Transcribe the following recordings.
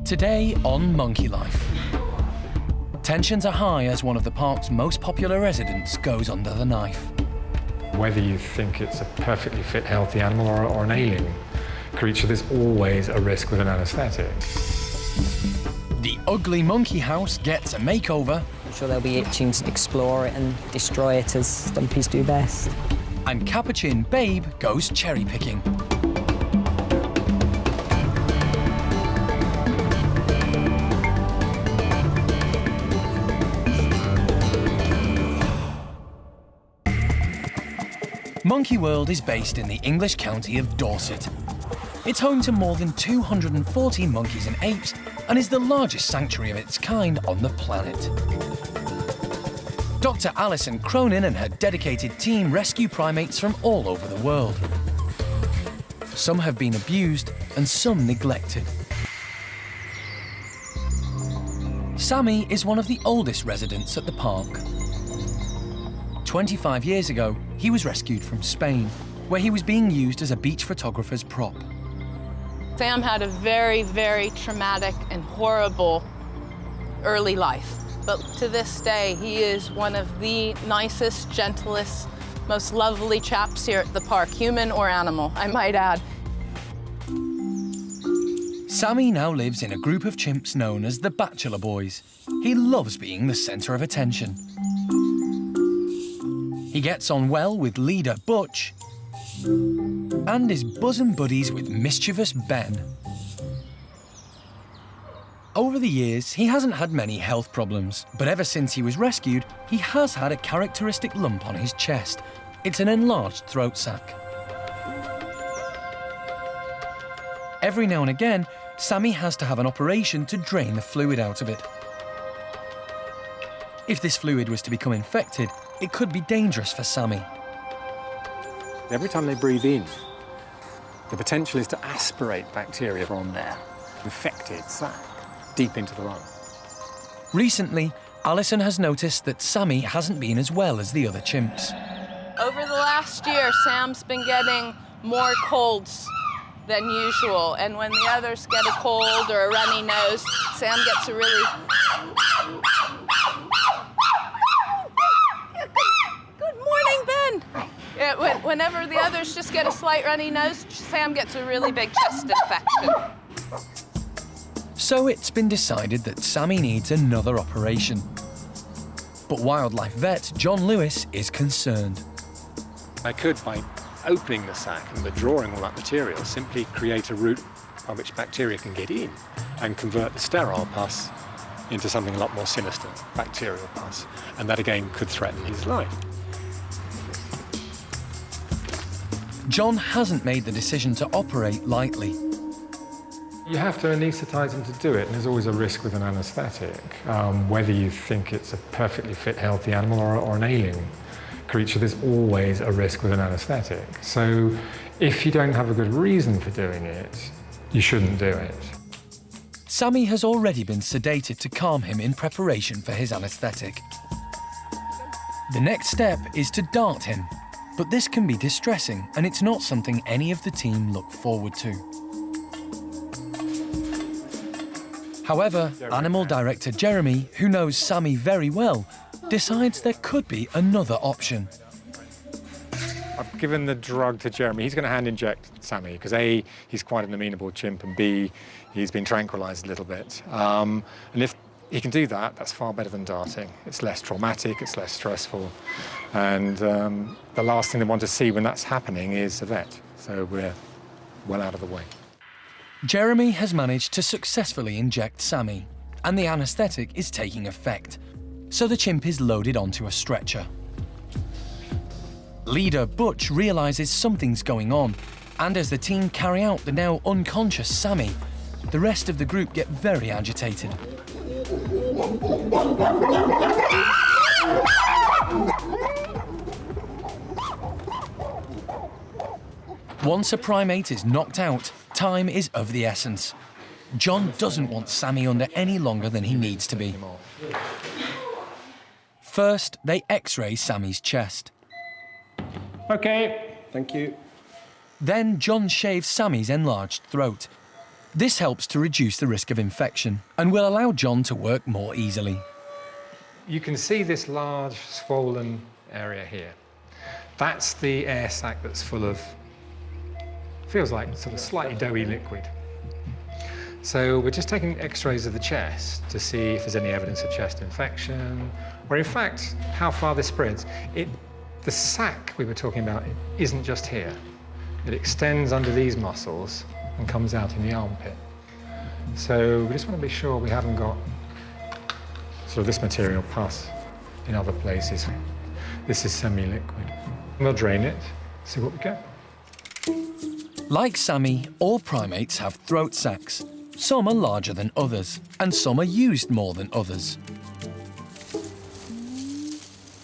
Today on Monkey Life. Tensions are high as one of the park's most popular residents goes under the knife. Whether you think it's a perfectly fit, healthy animal or an ailing creature, there's always a risk with an anaesthetic. The ugly monkey house gets a makeover. I'm sure they'll be itching to explore it and destroy it as Stumpies do best. And Capuchin Babe goes cherry picking. Monkey World is based in the English county of Dorset. It's home to more than 240 monkeys and apes and is the largest sanctuary of its kind on the planet. Dr. Alison Cronin and her dedicated team rescue primates from all over the world. Some have been abused and some neglected. Sammy is one of the oldest residents at the park. 25 years ago, he was rescued from Spain, where he was being used as a beach photographer's prop. Sam had a very, very traumatic and horrible early life. But to this day, he is one of the nicest, gentlest, most lovely chaps here at the park, human or animal, I might add. Sammy now lives in a group of chimps known as the Bachelor Boys. He loves being the centre of attention. He gets on well with leader Butch and is bosom buddies with mischievous Ben. Over the years, he hasn't had many health problems, but ever since he was rescued, he has had a characteristic lump on his chest. It's an enlarged throat sac. Every now and again, Sammy has to have an operation to drain the fluid out of it. If this fluid was to become infected, it could be dangerous for Sammy. Every time they breathe in, the potential is to aspirate bacteria from their infected sac deep into the lung. Recently, Alison has noticed that Sammy hasn't been as well as the other chimps. Over the last year, Sam's been getting more colds than usual, and when the others get a cold or a runny nose, Sam gets a really... Good morning, Ben. Whenever the others just get a slight runny nose, Sam gets a really big chest infection. So it's been decided that Sammy needs another operation. But wildlife vet John Lewis is concerned. I could, by opening the sac and withdrawing all that material, simply create a route by which bacteria can get in and convert the sterile pus into something a lot more sinister, bacterial pus. And that again could threaten his life. John hasn't made the decision to operate lightly. You have to anaesthetise them to do it, and there's always a risk with an anaesthetic. Whether you think it's a perfectly fit, healthy animal or an ailing creature, there's always a risk with an anaesthetic. So if you don't have a good reason for doing it, you shouldn't do it. Sammy has already been sedated to calm him in preparation for his anaesthetic. The next step is to dart him, but this can be distressing, and it's not something any of the team look forward to. However, animal director Jeremy, who knows Sammy very well, decides there could be another option. I've given the drug to Jeremy. He's going to hand inject Sammy because A, he's quite an amenable chimp, and B, he's been tranquilised a little bit. And if he can do that, that's far better than darting. It's less traumatic, it's less stressful, and the last thing they want to see when that's happening is a vet. So we're well out of the way. Jeremy has managed to successfully inject Sammy, and the anaesthetic is taking effect, so the chimp is loaded onto a stretcher. Leader Butch realises something's going on, and as the team carry out the now unconscious Sammy, the rest of the group get very agitated. Once a primate is knocked out, time is of the essence. John doesn't want Sammy under any longer than he needs to be. First, they X-ray Sammy's chest. OK. Thank you. Then John shaves Sammy's enlarged throat. This helps to reduce the risk of infection and will allow John to work more easily. You can see this large swollen area here. That's the air sac that's full of, feels like sort of slightly doughy liquid. So we're just taking x-rays of the chest to see if there's any evidence of chest infection, or in fact, how far this spreads. The sac we were talking about isn't just here. It extends under these muscles and comes out in the armpit. So we just want to be sure we haven't got sort of this material pass in other places. This is semi-liquid. We'll drain it, see what we get. Like Sammy, all primates have throat sacs. Some are larger than others, and some are used more than others.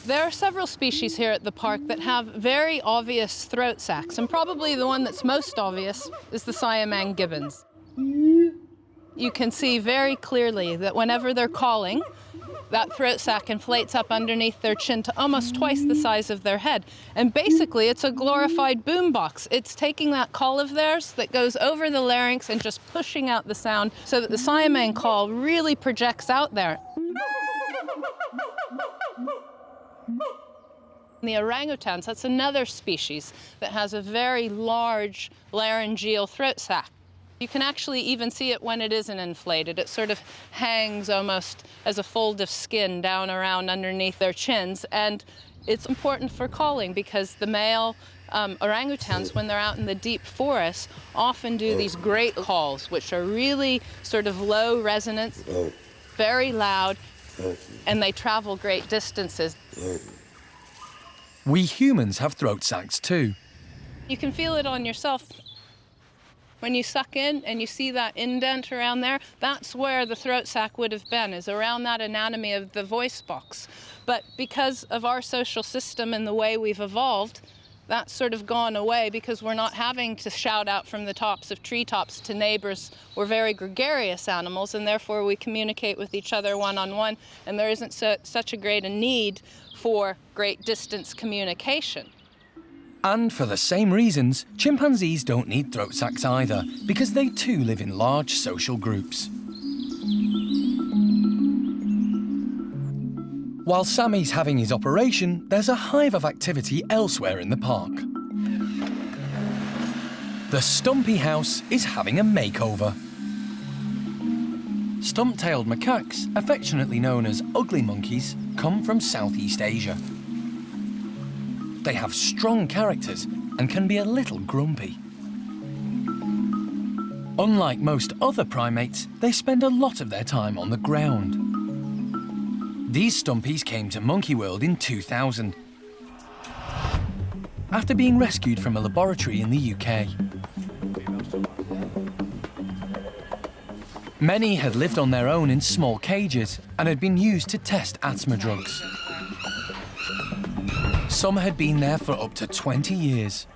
There are several species here at the park that have very obvious throat sacs, and probably the one that's most obvious is the Siamang gibbons. You can see very clearly that whenever they're calling, that throat sac inflates up underneath their chin to almost twice the size of their head. And basically, it's a glorified boombox. It's taking that call of theirs that goes over the larynx and just pushing out the sound so that the Siamang call really projects out there. The orangutans, that's another species that has a very large laryngeal throat sac. You can actually even see it when it isn't inflated. It sort of hangs almost as a fold of skin down around underneath their chins. And it's important for calling because the male orangutans, when they're out in the deep forest, often do these great calls, which are really sort of low resonance, very loud, and they travel great distances. We humans have throat sacs too. You can feel it on yourself. When you suck in and you see that indent around there, that's where the throat sac would have been, is around that anatomy of the voice box. But because of our social system and the way we've evolved, that's sort of gone away because we're not having to shout out from the tops of treetops to neighbors. We're very gregarious animals, and therefore we communicate with each other one-on-one, and there isn't such a great a need for great distance communication. And for the same reasons, chimpanzees don't need throat sacs either, because they too live in large social groups. While Sammy's having his operation, there's a hive of activity elsewhere in the park. The Stumpy house is having a makeover. Stump-tailed macaques, affectionately known as ugly monkeys, come from Southeast Asia. They have strong characters and can be a little grumpy. Unlike most other primates, they spend a lot of their time on the ground. These Stumpies came to Monkey World in 2000, after being rescued from a laboratory in the UK. Many had lived on their own in small cages and had been used to test asthma drugs. Some had been there for up to 20 years.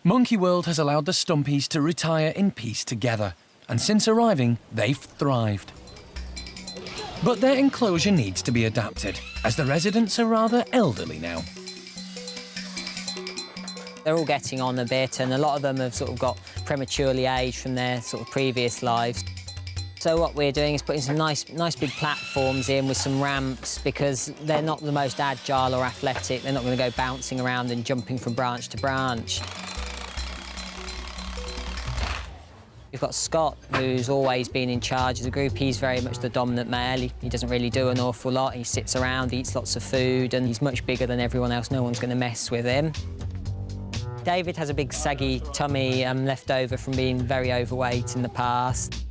Monkey World has allowed the Stumpies to retire in peace together, and since arriving, they've thrived. But their enclosure needs to be adapted, as the residents are rather elderly now. They're all getting on a bit, and a lot of them have sort of got prematurely aged from their sort of previous lives. So what we're doing is putting some nice big platforms in with some ramps, because they're not the most agile or athletic. They're not going to go bouncing around and jumping from branch to branch. We've got Scott, who's always been in charge of the group. He's very much the dominant male. He doesn't really do an awful lot. He sits around, eats lots of food, and he's much bigger than everyone else. No one's going to mess with him. David has a big saggy tummy left over from being very overweight in the past.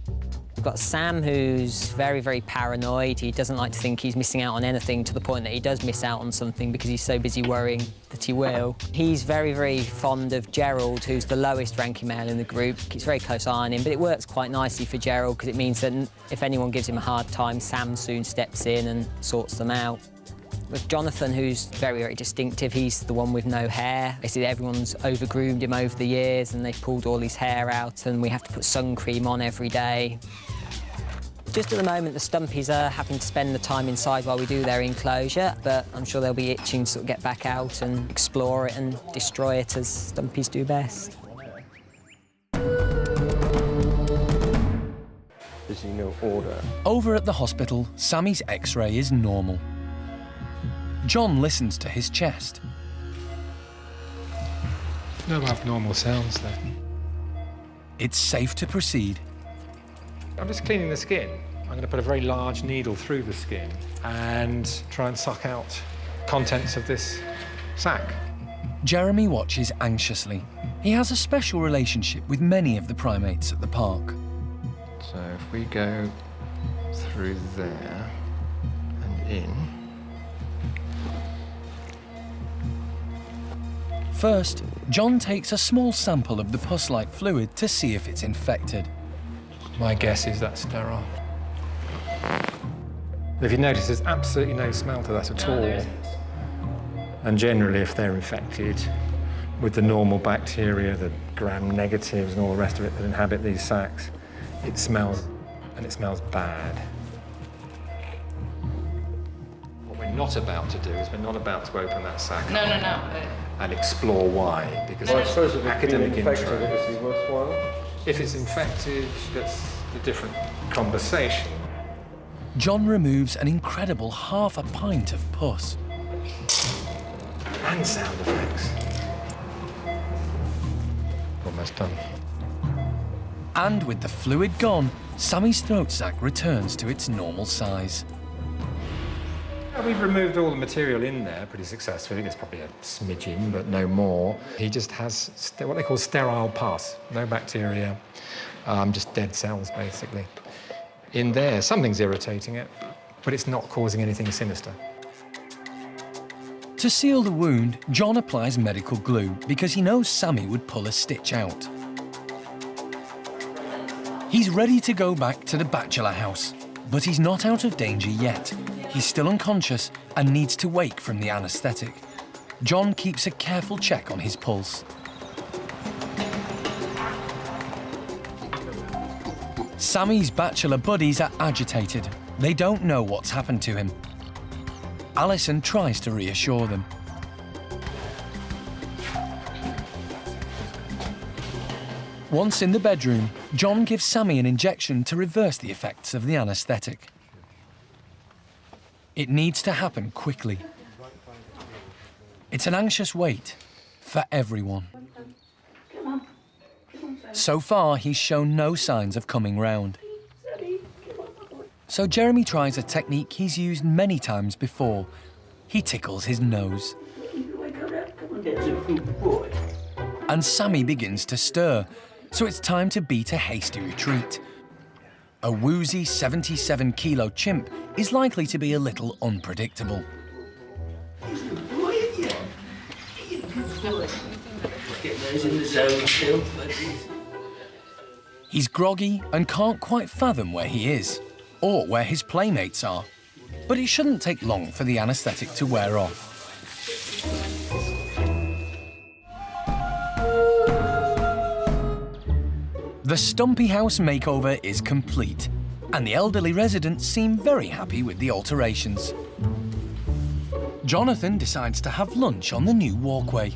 We've got Sam, who's very, very paranoid. He doesn't like to think he's missing out on anything, to the point that he does miss out on something because he's so busy worrying that he will. He's very, very fond of Gerald, who's the lowest ranking male in the group. Keeps very close eye on him, but it works quite nicely for Gerald because it means that if anyone gives him a hard time, Sam soon steps in and sorts them out. With Jonathan, who's very, very distinctive, he's the one with no hair. Basically, everyone's over-groomed him over the years and they've pulled all his hair out, and we have to put sun cream on every day. Just at the moment, the Stumpies are having to spend the time inside while we do their enclosure, but I'm sure they'll be itching to sort of get back out and explore it and destroy it as Stumpies do best. Is in no order. Over at the hospital, Sammy's X-ray is normal. John listens to his chest. No abnormal sounds there. It's safe to proceed. I'm just cleaning the skin. I'm going to put a very large needle through the skin and try and suck out contents of this sac. Jeremy watches anxiously. He has a special relationship with many of the primates at the park. So if we go through there and in. First, John takes a small sample of the pus-like fluid to see if it's infected. My guess is that's sterile. If you notice, there's absolutely no smell to that at all. And generally, if they're infected with the normal bacteria, the gram-negatives and all the rest of it that inhabit these sacs, it smells, and it smells bad. What we're not about to do is we're not about to open that sac No, up no, no. and explore why, because Well, I suppose if it's academic been infected, intro. it would be worthwhile. If it's infected, that's a different conversation. John removes an incredible half a pint of pus. And sound effects. Almost done. And with the fluid gone, Sammy's throat sac returns to its normal size. We've removed all the material in there pretty successfully. There's probably a smidgen, but no more. He just has what they call sterile pus. No bacteria, just dead cells, basically. In there, something's irritating it, but it's not causing anything sinister. To seal the wound, John applies medical glue because he knows Sammy would pull a stitch out. He's ready to go back to the bachelor house, but he's not out of danger yet. He's still unconscious and needs to wake from the anaesthetic. John keeps a careful check on his pulse. Sammy's bachelor buddies are agitated. They don't know what's happened to him. Alison tries to reassure them. Once in the bedroom, John gives Sammy an injection to reverse the effects of the anaesthetic. It needs to happen quickly. It's an anxious wait for everyone. So far, he's shown no signs of coming round. So Jeremy tries a technique he's used many times before. He tickles his nose. And Sammy begins to stir, so it's time to beat a hasty retreat. A woozy 77-kilo chimp is likely to be a little unpredictable. He's groggy and can't quite fathom where he is, or where his playmates are. But it shouldn't take long for the anaesthetic to wear off. The Stumpy house makeover is complete, and the elderly residents seem very happy with the alterations. Jonathan decides to have lunch on the new walkway,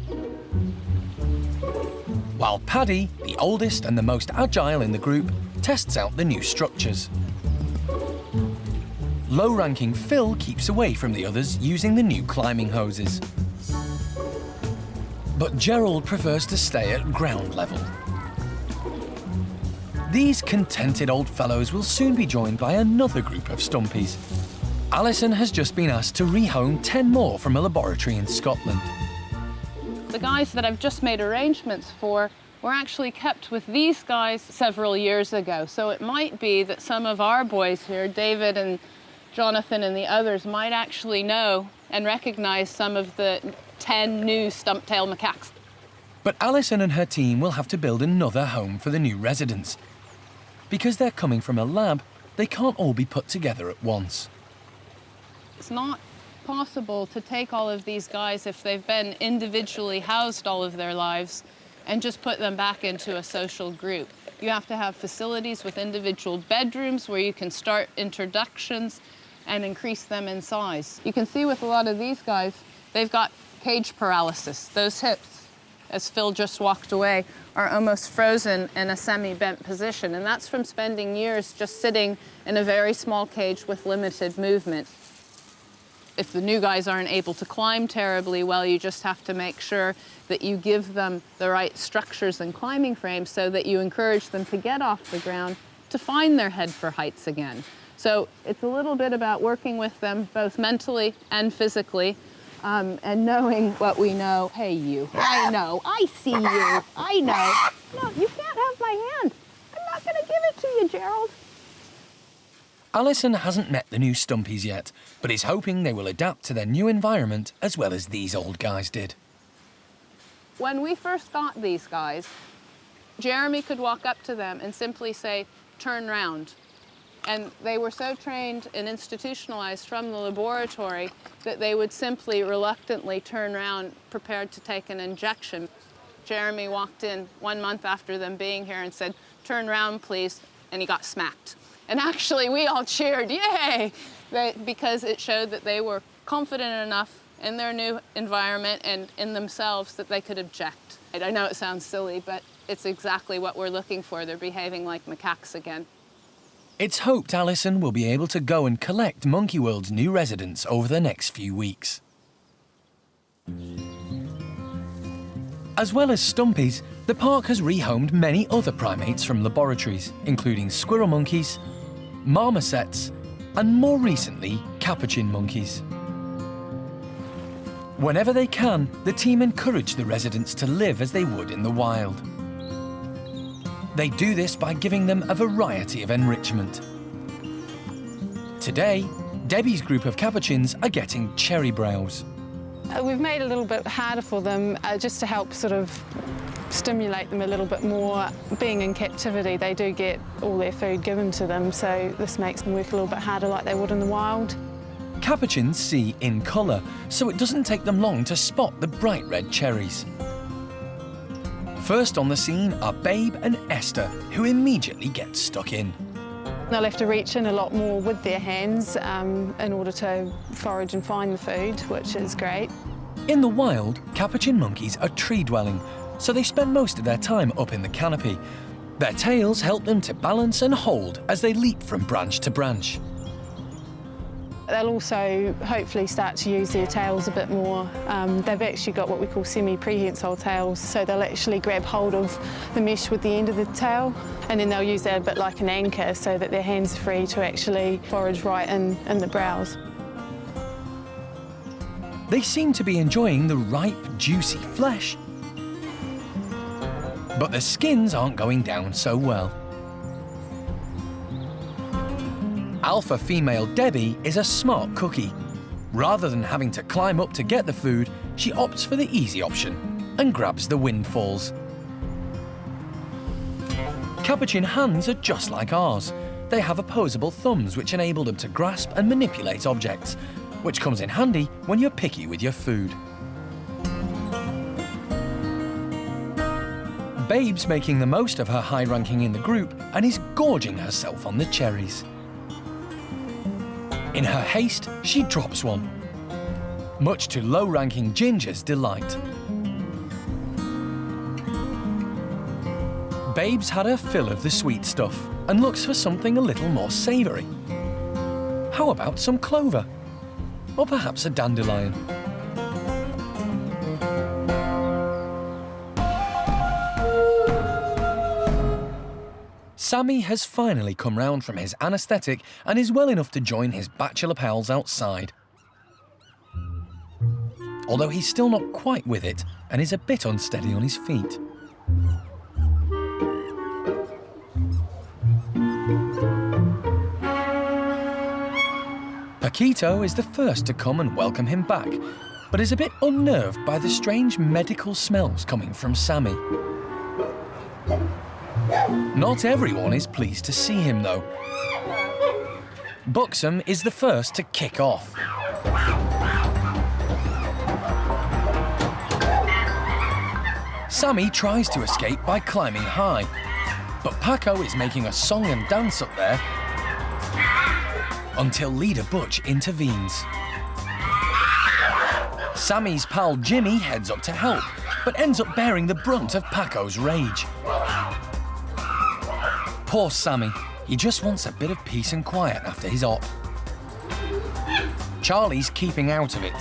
while Paddy, the oldest and the most agile in the group, tests out the new structures. Low-ranking Phil keeps away from the others using the new climbing hoses. But Gerald prefers to stay at ground level. These contented old fellows will soon be joined by another group of Stumpies. Alison has just been asked to rehome 10 more from a laboratory in Scotland. The guys that I've just made arrangements for were actually kept with these guys several years ago. So it might be that some of our boys here, David and Jonathan and the others, might actually know and recognize some of the 10 new stump-tailed macaques. But Alison and her team will have to build another home for the new residents. Because they're coming from a lab, they can't all be put together at once. It's not possible to take all of these guys if they've been individually housed all of their lives and just put them back into a social group. You have to have facilities with individual bedrooms where you can start introductions and increase them in size. You can see with a lot of these guys, they've got cage paralysis. Those hips, as Phil just walked away, are almost frozen in a semi-bent position, and that's from spending years just sitting in a very small cage with limited movement. If the new guys aren't able to climb terribly well, you just have to make sure that you give them the right structures and climbing frames so that you encourage them to get off the ground to find their head for heights again. So it's a little bit about working with them both mentally and physically, and knowing what we know. Hey, you, I know, I see you, I know. No, you can't have my hand. I'm not gonna give it to you, Gerald. Alison hasn't met the new Stumpies yet, but is hoping they will adapt to their new environment as well as these old guys did. When we first got these guys, Jeremy could walk up to them and simply say, turn round. And they were so trained and institutionalized from the laboratory that they would simply reluctantly turn around, prepared to take an injection. Jeremy walked in 1 month after them being here and said, turn round, please, and he got smacked. And actually, we all cheered, yay, because it showed that they were confident enough in their new environment and in themselves that they could object. I know it sounds silly, but it's exactly what we're looking for. They're behaving like macaques again. It's hoped Alison will be able to go and collect Monkey World's new residents over the next few weeks. As well as Stumpies, the park has rehomed many other primates from laboratories, including squirrel monkeys, marmosets, and more recently, capuchin monkeys. Whenever they can, the team encourage the residents to live as they would in the wild. They do this by giving them a variety of enrichment. Today, Debbie's group of capuchins are getting cherry browse. We've made it a little bit harder for them just to help sort of stimulate them a little bit more. Being in captivity, they do get all their food given to them, so this makes them work a little bit harder like they would in the wild. Capuchins see in colour, so it doesn't take them long to spot the bright red cherries. First on the scene are Babe and Esther, who immediately get stuck in. They'll have to reach in a lot more with their hands in order to forage and find the food, which is great. In the wild, capuchin monkeys are tree-dwelling, so they spend most of their time up in the canopy. Their tails help them to balance and hold as they leap from branch to branch. They'll also hopefully start to use their tails a bit more. They've actually got what we call semi-prehensile tails, so they'll actually grab hold of the mesh with the end of the tail, and then they'll use that a bit like an anchor so that their hands are free to actually forage right in the browse. They seem to be enjoying the ripe, juicy flesh. But the skins aren't going down so well. Alpha female Debbie is a smart cookie. Rather than having to climb up to get the food, she opts for the easy option and grabs the windfalls. Capuchin hands are just like ours. They have opposable thumbs which enable them to grasp and manipulate objects, which comes in handy when you're picky with your food. Babe's making the most of her high ranking in the group and is gorging herself on the cherries. In her haste, she drops one, much to low-ranking Ginger's delight. Babe's had her fill of the sweet stuff and looks for something a little more savoury. How about some clover? Or perhaps a dandelion? Sammy has finally come round from his anaesthetic and is well enough to join his bachelor pals outside. Although he's still not quite with it and is a bit unsteady on his feet. Paquito is the first to come and welcome him back, but is a bit unnerved by the strange medical smells coming from Sammy. Not everyone is pleased to see him, though. Buxom is the first to kick off. Sammy tries to escape by climbing high, but Paco is making a song and dance up there until leader Butch intervenes. Sammy's pal Jimmy heads up to help, but ends up bearing the brunt of Paco's rage. Poor Sammy, he just wants a bit of peace and quiet after his op. Charlie's keeping out of it,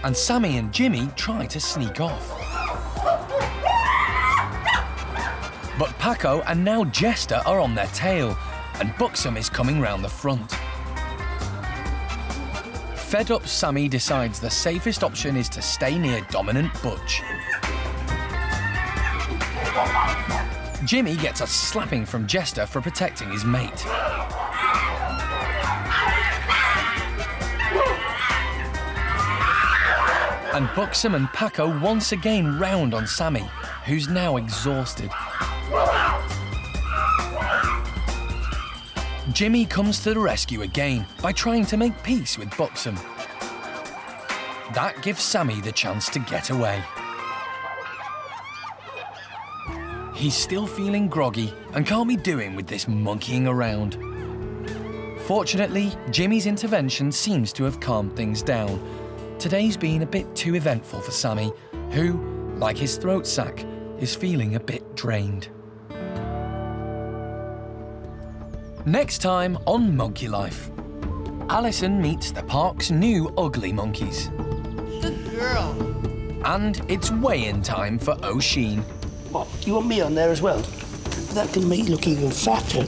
and Sammy and Jimmy try to sneak off. But Paco and now Jester are on their tail, and Buxom is coming round the front. Fed up, Sammy decides the safest option is to stay near dominant Butch. Jimmy gets a slapping from Jester for protecting his mate. And Buxom and Paco once again round on Sammy, who's now exhausted. Jimmy comes to the rescue again by trying to make peace with Buxom. That gives Sammy the chance to get away. He's still feeling groggy and can't be doing with this monkeying around. Fortunately, Jimmy's intervention seems to have calmed things down. Today's been a bit too eventful for Sammy, who, like his throat sac, is feeling a bit drained. Next time on Monkey Life, Alison meets the park's new ugly monkeys. Good girl. And it's weigh-in time for O'Sheen. What, you want me on there as well? That can make you look even fatter.